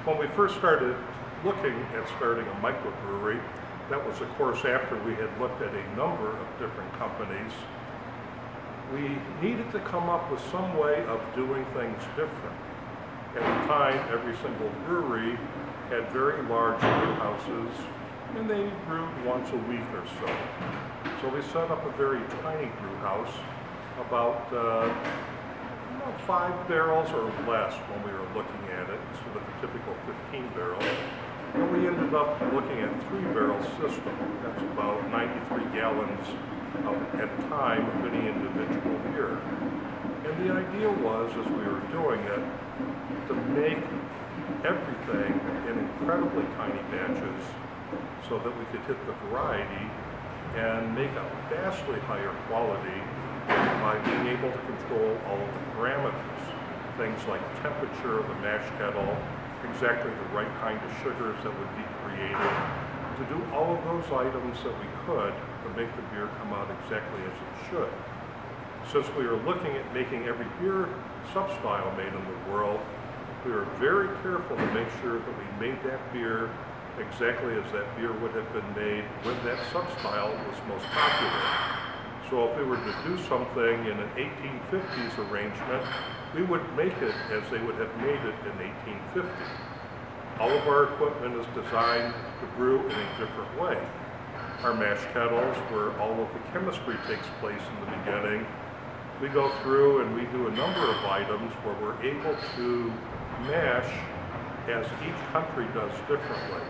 When we first started looking at starting a microbrewery, that was of course after we had looked at a number of different companies, we needed to come up with some way of doing things different. At the time, every single brewery had very large brew houses, and they brewed once a week or so. So we set up a very tiny brew house, about 5 barrels or less when we were looking at it, instead of the typical 15 barrels. And we ended up looking at 3-barrel system. That's about 93 gallons at a time of any individual beer. And the idea was, as we were doing it, to make everything in incredibly tiny batches so that we could hit the variety and make a vastly higher quality by being able to control all of the parameters. Things like temperature of the mash kettle, exactly the right kind of sugars that would be created, to do all of those items that we could to make the beer come out exactly as it should. Since we were looking at making every beer sub-style made in the world, we were very careful to make sure that we made that beer exactly as that beer would have been made when that sub-style was most popular. So if we were to do something in an 1850s arrangement, we would make it as they would have made it in 1850. All of our equipment is designed to brew in a different way. Our mash kettles, where all of the chemistry takes place in the beginning, we go through and we do a number of items where we're able to mash as each country does differently.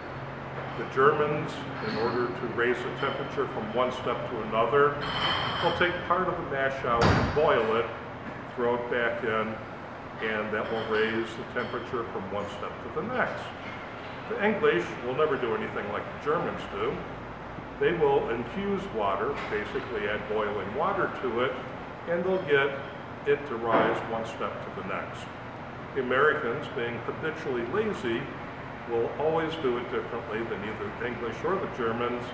The Germans, in order to raise the temperature from one step to another, will take part of the mash out and boil it, throw it back in, and that will raise the temperature from one step to the next. The English will never do anything like the Germans do. They will infuse water, basically add boiling water to it, and they'll get it to rise one step to the next. The Americans, being habitually lazy, will always do it differently than either the English or the Germans.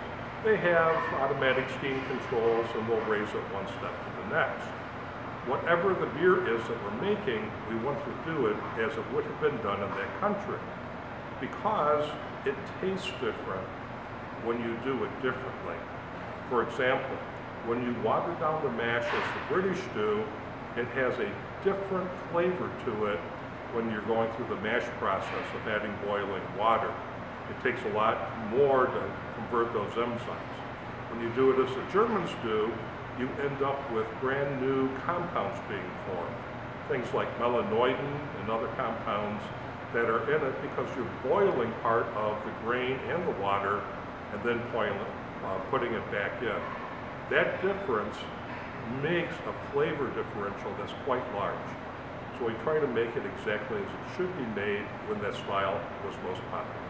They have automatic steam controls and will raise it one step to the next. Whatever the beer is that we're making, we want to do it as it would have been done in that country, because it tastes different when you do it differently. For example, when you water down the mash as the British do, it has a different flavor to it when you're going through the mash process of adding boiling water. It takes a lot more to convert those enzymes. When you do it as the Germans do, you end up with brand new compounds being formed. Things like melanoidin and other compounds that are in it because you're boiling part of the grain and the water and then putting it back in. That difference makes a flavor differential that's quite large. So we try to make it exactly as it should be made when that style was most popular.